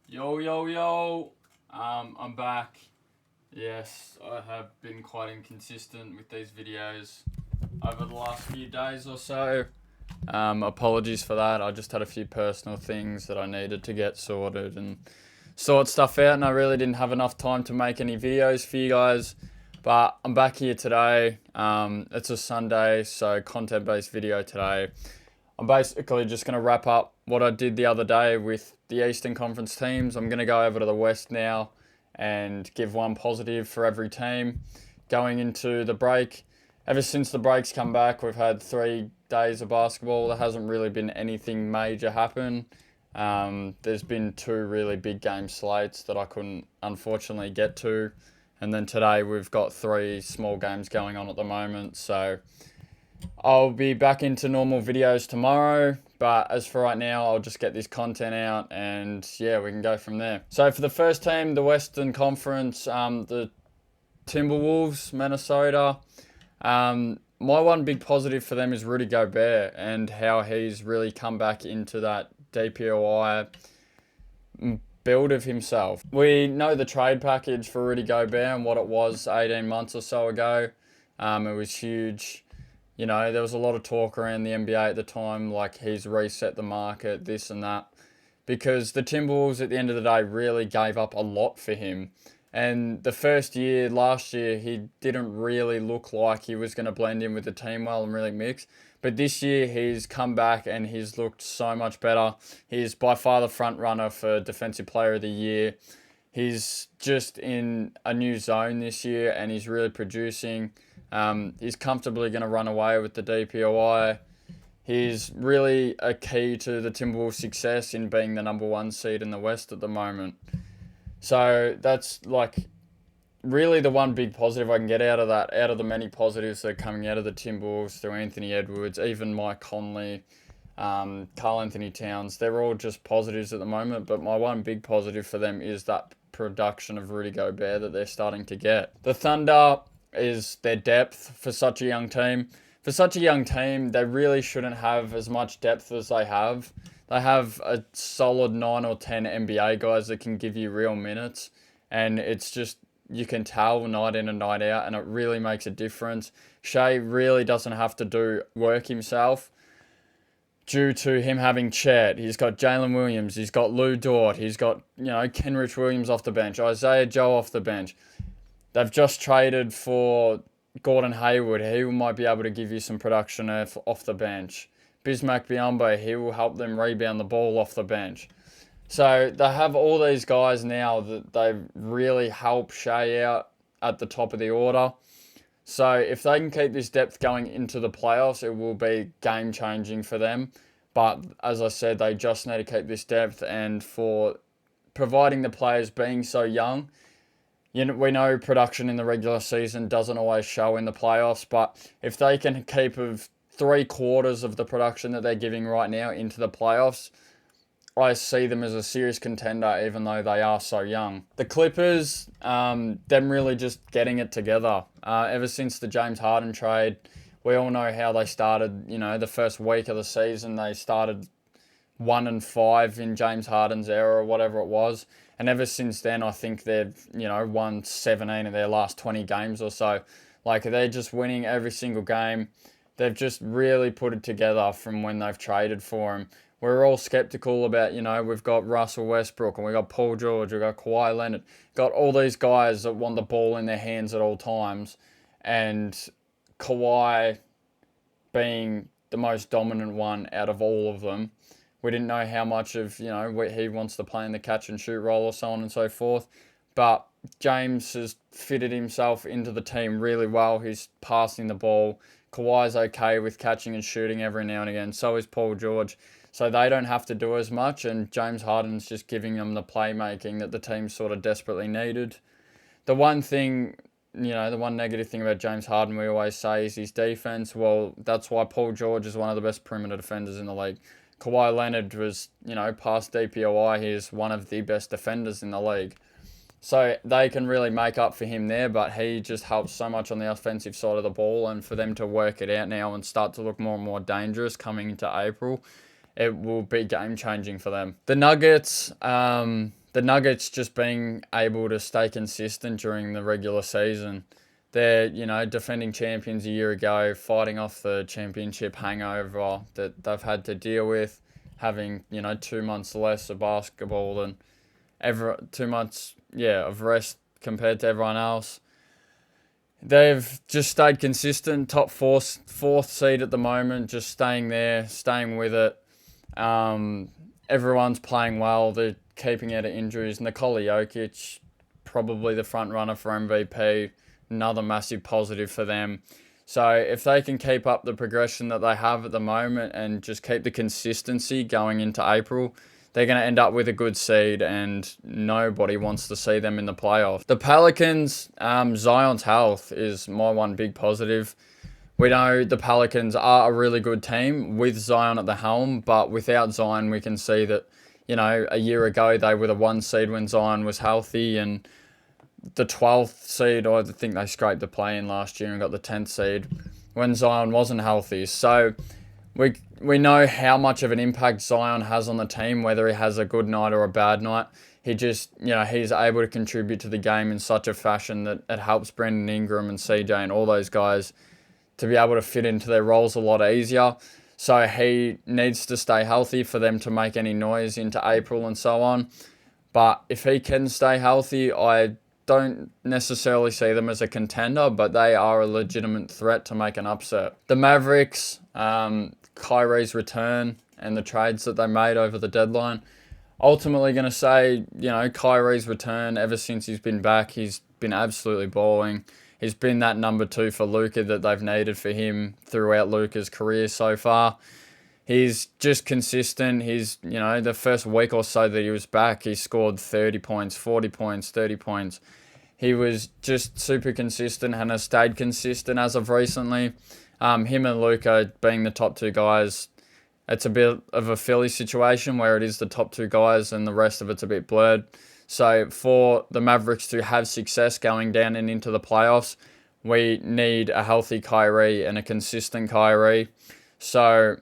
Yo, yo, yo. I'm back. Yes, I have been quite inconsistent with these videos over the last few days or so. Apologies for that. I just had a few personal things that I needed to get sorted and sort stuff out, and I really didn't have enough time to make any videos for you guys. But I'm back here today. It's a Sunday, so content-based video today. I'm basically just going to wrap up what I did the other day with the Eastern Conference teams. I'm going to go over to the West now and give one positive for every team. Going into the break, ever since the break's come back, we've had 3 days of basketball. There hasn't really been anything major happen. There's been 2 really big game slates that I couldn't unfortunately get to. And then today we've got 3 small games going on at the moment. So I'll be back into normal videos tomorrow, but as for right now, I'll just get this content out and yeah, we can go from there. So for the first team, the Western Conference, the Timberwolves, Minnesota. My one big positive for them is Rudy Gobert and how he's really come back into that DPOI build of himself. We know the trade package for Rudy Gobert and what it was 18 months or so ago. It was huge. You know, there was a lot of talk around the NBA at the time, like he's reset the market, this and that, because the Timberwolves at the end of the day really gave up a lot for him. And the first year, last year, he didn't really look like he was going to blend in with the team well and really mix. But this year, he's come back and he's looked so much better. He's by far the front runner for Defensive Player of the Year. He's just in a new zone this year and he's really producing. He's comfortably going to run away with the DPOI. He's really a key to the Timberwolves' success in being the number 1 seed in the West at the moment. So that's like really the one big positive I can get out of that, out of the many positives that are coming out of the Timberwolves through Anthony Edwards, even Mike Conley, Karl Anthony Towns. They're all just positives at the moment, but my one big positive for them is that production of Rudy Gobert that they're starting to get. The Thunder is their depth for such a young team. For such a young team, they really shouldn't have as much depth as they have. They have a solid 9 or 10 NBA guys that can give you real minutes, and it's just, you can tell night in and night out, and it really makes a difference. Shea really doesn't have to do work himself due to him having Chet. He's got Jalen Williams, he's got Lou Dort, he's got, Kenrich Williams off the bench, Isaiah Joe off the bench. They've just traded for Gordon Hayward. He might be able to give you some production off the bench. Bismack Biyombo, he will help them rebound the ball off the bench. So they have all these guys now that they really help Shea out at the top of the order. So if they can keep this depth going into the playoffs, it will be game-changing for them. But as I said, they just need to keep this depth, and for providing the players being so young, we know production in the regular season doesn't always show in the playoffs, but if they can keep of 3/4 of the production that they're giving right now into the playoffs, I see them as a serious contender, even though they are so young. The Clippers, them really just getting it together. Ever since the James Harden trade, we all know how they started. The first week of the season, they started 1-5 in James Harden's era or whatever it was. And ever since then, I think they've, won 17 of their last 20 games or so. Like, they're just winning every single game. They've just really put it together from when they've traded for him. We're all skeptical about, we've got Russell Westbrook and we've got Paul George, we've got Kawhi Leonard, got all these guys that want the ball in their hands at all times. And Kawhi being the most dominant one out of all of them. We didn't know how much of, he wants to play in the catch and shoot role or so on and so forth. But James has fitted himself into the team really well. He's passing the ball. Kawhi's okay with catching and shooting every now and again. So is Paul George. So they don't have to do as much. And James Harden's just giving them the playmaking that the team sort of desperately needed. The one thing, the one negative thing about James Harden we always say is his defense. Well, that's why Paul George is one of the best perimeter defenders in the league. Kawhi Leonard was, past DPOI, he's one of the best defenders in the league. So they can really make up for him there, but he just helps so much on the offensive side of the ball, and for them to work it out now and start to look more and more dangerous coming into April, it will be game-changing for them. The Nuggets, they're the Nuggets just being able to stay consistent during the regular season. They're, defending champions a year ago, fighting off the championship hangover that they've had to deal with, having, 2 months less of basketball than ever, 2 months, of rest compared to everyone else. They've just stayed consistent, top fourth seed at the moment, just staying there, staying with it. Everyone's playing well. They're keeping out of injuries. Nikola Jokic, probably the front runner for MVP, another massive positive for them. So if they can keep up the progression that they have at the moment and just keep the consistency going into April, they're going to end up with a good seed, and nobody wants to see them in the playoffs. The Pelicans, Zion's health is my one big positive. We know the Pelicans are a really good team with Zion at the helm, but without Zion, we can see that, a year ago they were the 1 seed when Zion was healthy, and the 12th seed, I think they scraped the play-in last year and got the 10th seed when Zion wasn't healthy. So we know how much of an impact Zion has on the team, whether he has a good night or a bad night. He just, he's able to contribute to the game in such a fashion that it helps Brandon Ingram and CJ and all those guys to be able to fit into their roles a lot easier. So he needs to stay healthy for them to make any noise into April and so on. But if he can stay healthy, I don't necessarily see them as a contender, but they are a legitimate threat to make an upset. The Mavericks, Kyrie's return and the trades that they made over the deadline, ultimately going to say, Kyrie's return, ever since he's been back, he's been absolutely balling. He's been that number 2 for Luka that they've needed for him throughout Luka's career so far. He's just consistent. He's, the first week or so that he was back, he scored 30 points, 40 points, 30 points. He was just super consistent and has stayed consistent as of recently. Him and Luka being the top 2 guys, it's a bit of a Philly situation where it is the top 2 guys and the rest of it's a bit blurred. So for the Mavericks to have success going down and into the playoffs, we need a healthy Kyrie and a consistent Kyrie. So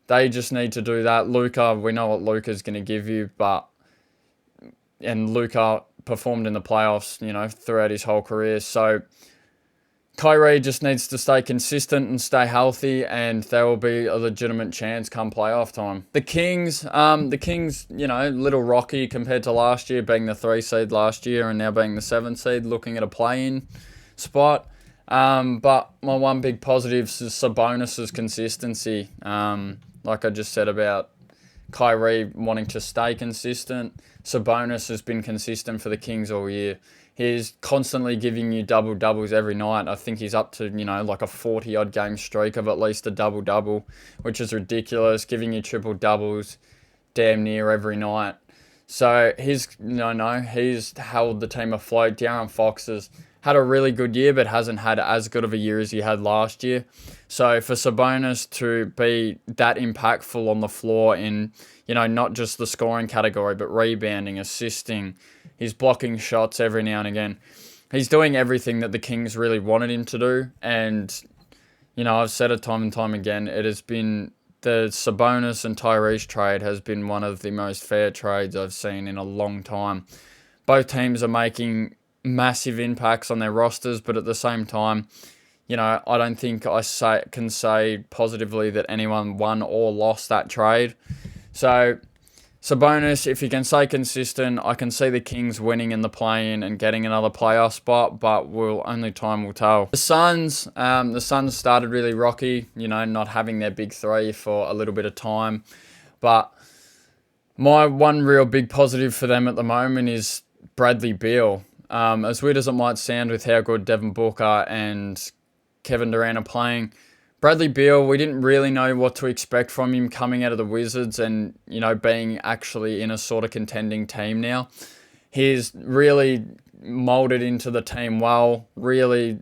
they just need to do that. Luka, we know what Luka's going to give you, and Luka performed in the playoffs, throughout his whole career. So Kyrie just needs to stay consistent and stay healthy, and there will be a legitimate chance come playoff time. The Kings, little rocky compared to last year, being the 3 seed last year and now being the 7 seed, looking at a play-in spot. But my one big positive is Sabonis' consistency. Like I just said about Kyrie wanting to stay consistent, Sabonis has been consistent for the Kings all year. He's constantly giving you double-doubles every night. I think he's up to, like a 40-odd game streak of at least a double-double, which is ridiculous, giving you triple-doubles damn near every night. So he's held the team afloat. De'Aaron Fox has had a really good year, but hasn't had as good of a year as he had last year. So for Sabonis to be that impactful on the floor in, not just the scoring category, but rebounding, assisting, he's blocking shots every now and again. He's doing everything that the Kings really wanted him to do. And, I've said it time and time again, it has been the Sabonis and Tyrese trade has been one of the most fair trades I've seen in a long time. Both teams are making massive impacts on their rosters, but at the same time, I don't think I can say positively that anyone won or lost that trade. So Sabonis, if he can stay consistent, I can see the Kings winning in the play-in and getting another playoff spot, but only time will tell. The Suns started really rocky, not having their big 3 for a little bit of time. But my one real big positive for them at the moment is Bradley Beal. As weird as it might sound with how good Devin Booker and Kevin Durant are playing, Bradley Beal, we didn't really know what to expect from him coming out of the Wizards and, being actually in a sort of contending team now. He's really molded into the team well, really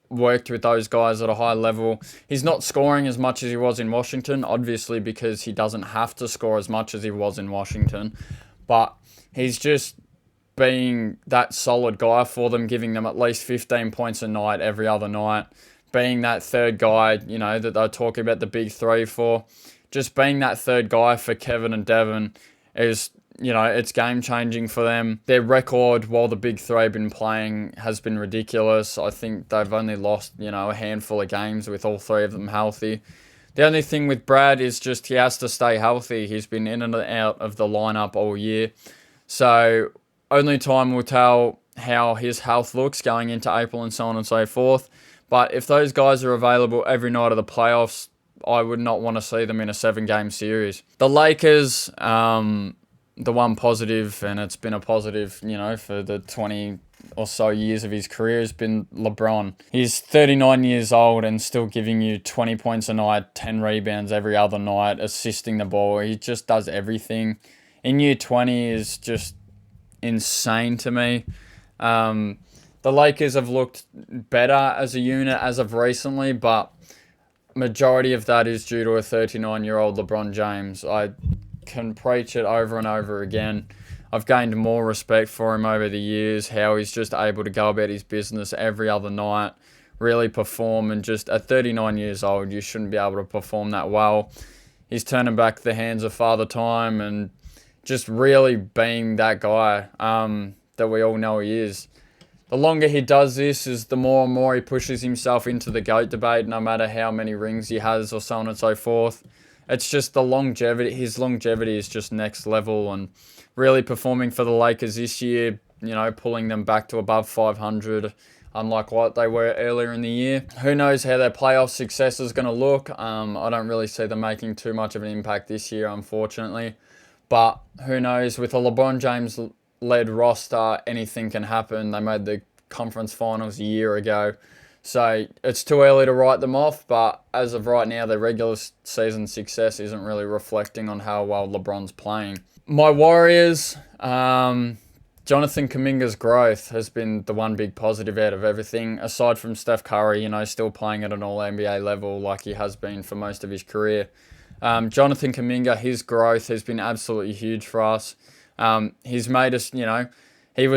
worked with those guys at a high level. He's not scoring as much as he was in Washington, obviously because he doesn't have to score as much as he was in Washington. But he's just being that solid guy for them, giving them at least 15 points a night every other night. Being that third guy, that they're talking about the big 3 for. Just being that third guy for Kevin and Devin is, it's game changing for them. Their record while the big three have been playing has been ridiculous. I think they've only lost, a handful of games with all three of them healthy. The only thing with Brad is just he has to stay healthy. He's been in and out of the lineup all year. So only time will tell how his health looks going into April and so on and so forth. But if those guys are available every night of the playoffs, I would not want to see them in a 7-game series. The Lakers, the one positive, and it's been a positive, for the 20 or so years of his career, has been LeBron. He's 39 years old and still giving you 20 points a night, 10 rebounds every other night, assisting the ball. He just does everything. In year 20 is just insane to me. The Lakers have looked better as a unit as of recently, but majority of that is due to a 39-year-old LeBron James. I can preach it over and over again. I've gained more respect for him over the years, how he's just able to go about his business every other night, really perform, and just at 39 years old, you shouldn't be able to perform that well. He's turning back the hands of Father Time and just really being that guy that we all know he is. The longer he does this is the more and more he pushes himself into the GOAT debate, no matter how many rings he has or so on and so forth. It's just the longevity. His longevity is just next level, and really performing for the Lakers this year, pulling them back to above 500, unlike what they were earlier in the year. Who knows how their playoff success is going to look. I don't really see them making too much of an impact this year, unfortunately. But who knows, with a LeBron James-led roster, anything can happen. They made the conference finals a year ago. So it's too early to write them off, but as of right now, their regular season success isn't really reflecting on how well LeBron's playing. My Warriors, Jonathan Kuminga's growth has been the one big positive out of everything, aside from Steph Curry, still playing at an all-NBA level like he has been for most of his career. Jonathan Kuminga, his growth has been absolutely huge for us. He's made us, he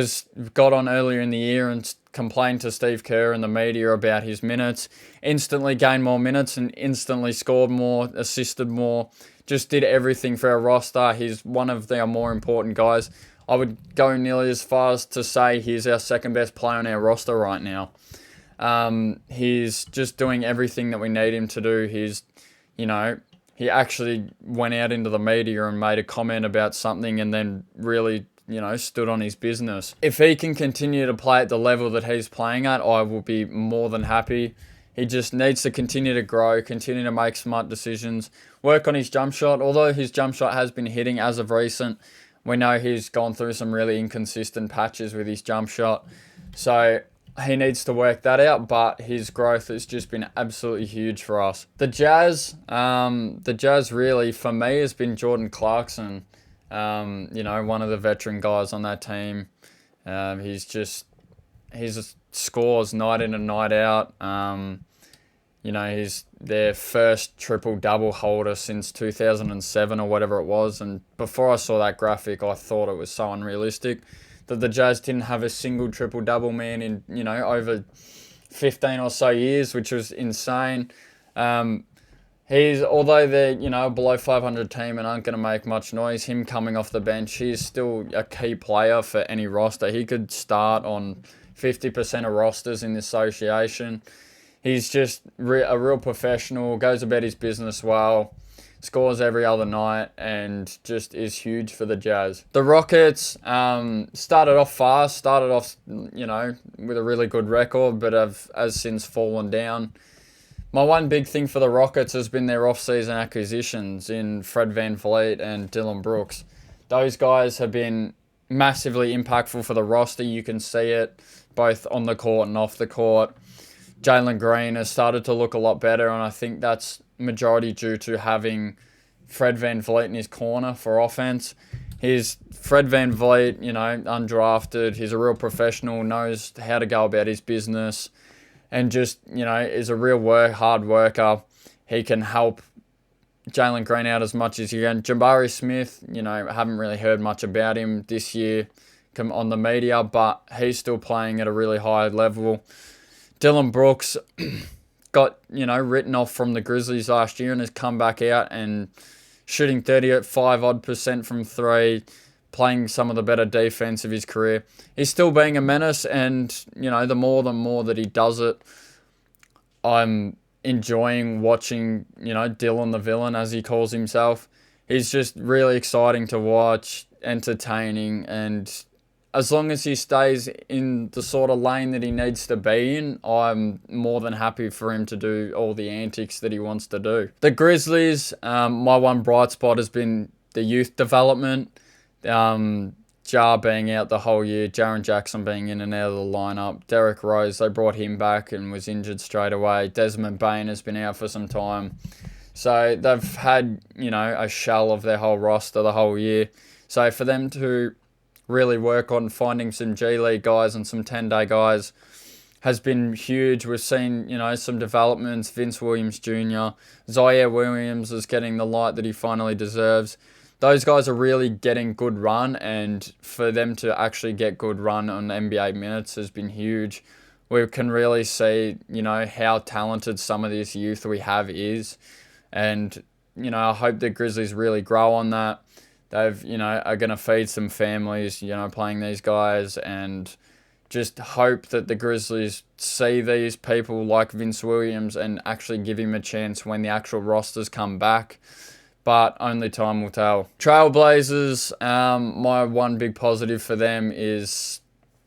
got on earlier in the year and complained to Steve Kerr and the media about his minutes, instantly gained more minutes and instantly scored more, assisted more, just did everything for our roster. He's one of our more important guys. I would go nearly as far as to say he's our second best player on our roster right now. He's just doing everything that we need him to do. He actually went out into the media and made a comment about something and then really stood on his business. If he can continue to play at the level that he's playing at, I will be more than happy. He just needs to continue to grow, continue to make smart decisions, work on his jump shot. Although his jump shot has been hitting as of recent, we know he's gone through some really inconsistent patches with his jump shot. So he needs to work that out, but his growth has just been absolutely huge for us. The Jazz really, for me, has been Jordan Clarkson. One of the veteran guys on that team. He scores night in and night out. He's their first triple-double holder since 2007 or whatever it was. And before I saw that graphic, I thought it was so unrealistic that the Jazz didn't have a single triple-double man in, over 15 or so years, which was insane. Although they're, a below 500 team and aren't going to make much noise, him coming off the bench, he's still a key player for any roster. He could start on 50% of rosters in the association. He's just a real professional, goes about his business well, scores every other night, and just is huge for the Jazz. The Rockets started off fast, with a really good record, but have since fallen down. My one big thing for the Rockets has been their off-season acquisitions in Fred VanVleet and Dillon Brooks. Those guys have been massively impactful for the roster. You can see it both on the court and off the court. Jalen Green has started to look a lot better, and I think that's majority due to having Fred VanVleet in his corner for offense. He's Fred VanVleet, undrafted. He's a real professional, knows how to go about his business, and just, is a real hard worker. He can help Jalen Green out as much as he can. Jabari Smith, haven't really heard much about him this year on the media, but he's still playing at a really high level. Dillon Brooks got, written off from the Grizzlies last year and has come back out and shooting 35% from three, playing some of the better defense of his career. He's still being a menace, and, you know, the more that he does it, I'm enjoying watching, you know, Dylan the Villain, as he calls himself. He's just really exciting to watch, entertaining, and as long as he stays in the sort of lane that he needs to be in, I'm more than happy for him to do all the antics that he wants to do. The Grizzlies, my one bright spot has been the youth development. Jar being out the whole year, Jaren Jackson being in and out of the lineup, Derrick Rose, they brought him back and was injured straight away. Desmond Bane has been out for some time. So they've had, you know, a shell of their whole roster the whole year. So for them to really work on finding some G League guys and some 10-day guys has been huge. We've seen, you know, some developments. Vince Williams Jr., Zaire Williams is getting the light that he finally deserves. Those guys are really getting good run, and for them to actually get good run on NBA minutes has been huge. We can really see, you know, how talented some of this youth we have is. And, you know, I hope the Grizzlies really grow on that. They've, you know, are going to feed some families, you know, playing these guys, and just hope that the Grizzlies see these people like Vince Williams and actually give him a chance when the actual rosters come back. But only time will tell. Trailblazers, my one big positive for them is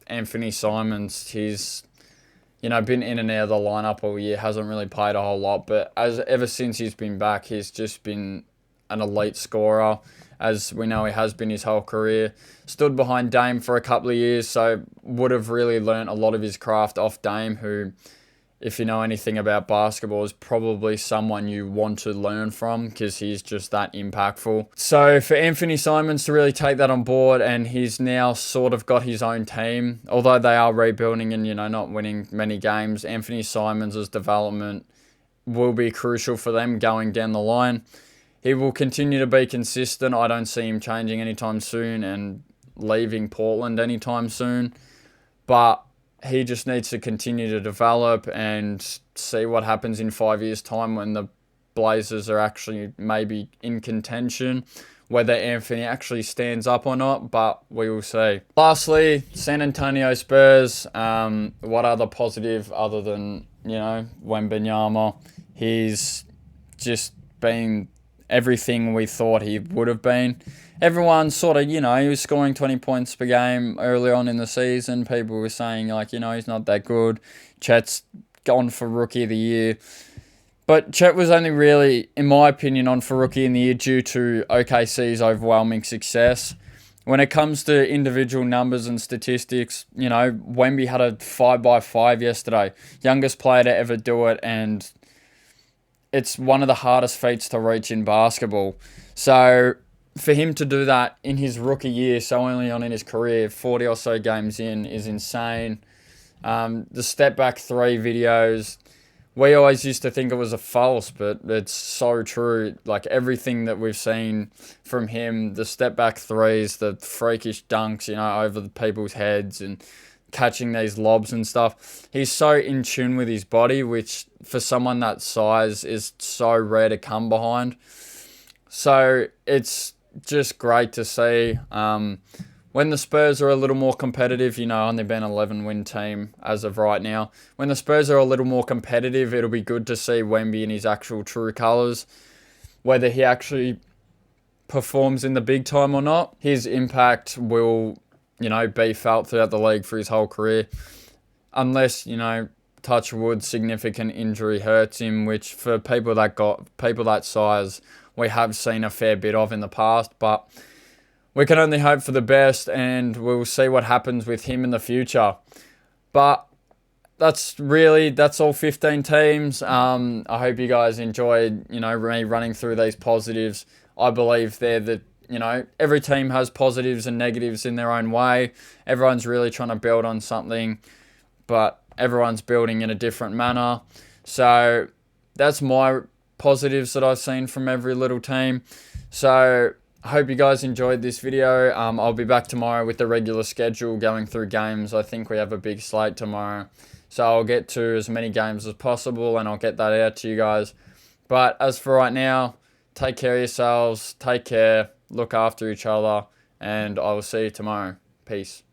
Anthony Simons. He's, you know, been in and out of the lineup all year, hasn't really played a whole lot, but ever since he's been back, he's just been an elite scorer, as we know he has been his whole career. Stood behind Dame for a couple of years, so would have really learnt a lot of his craft off Dame, who, if you know anything about basketball, is probably someone you want to learn from because he's just that impactful. So for Anthony Simons to really take that on board, and he's now sort of got his own team, although they are rebuilding and, you know, not winning many games, Anthony Simons' development will be crucial for them going down the line. He will continue to be consistent. I don't see him changing anytime soon and leaving Portland anytime soon. But he just needs to continue to develop and see what happens in 5 years' time when the Blazers are actually maybe in contention, whether Anthony actually stands up or not, but we will see. Lastly, San Antonio Spurs. What other positive other than, you know, Wembanyama? He's just been everything we thought he would have been. Everyone sort of, you know, he was scoring 20 points per game early on in the season. People were saying, like, you know, he's not that good. Chet's gone for Rookie of the Year. But Chet was only really, in my opinion, on for Rookie of the Year due to OKC's overwhelming success. When it comes to individual numbers and statistics, you know, Wemby had a 5x5 yesterday. Youngest player to ever do it, and it's one of the hardest feats to reach in basketball. So for him to do that in his rookie year, so early on in his career, 40 or so games in, is insane. The step back three videos, we always used to think it was a false, but it's so true. Like everything that we've seen from him, the step back threes, the freakish dunks, you know, over the people's heads and catching these lobs and stuff. He's so in tune with his body, which for someone that size is so rare to come behind. So it's just great to see. When the Spurs are a little more competitive, you know, only been an 11-win team as of right now. When the Spurs are a little more competitive, it'll be good to see Wemby in his actual true colours. Whether he actually performs in the big time or not, his impact will, you know, be felt throughout the league for his whole career. Unless, you know, touch wood, significant injury hurts him, which for people that size, we have seen a fair bit of in the past. But we can only hope for the best, and we'll see what happens with him in the future. But that's all 15 teams. I hope you guys enjoyed, you know, me running through these positives. I believe you know, every team has positives and negatives in their own way. Everyone's really trying to build on something, but everyone's building in a different manner. So that's my positives that I've seen from every little team. So I hope you guys enjoyed this video. I'll be back tomorrow with the regular schedule going through games. I think we have a big slate tomorrow. So I'll get to as many games as possible and I'll get that out to you guys. But as for right now, take care of yourselves, take care, look after each other, and I will see you tomorrow. Peace.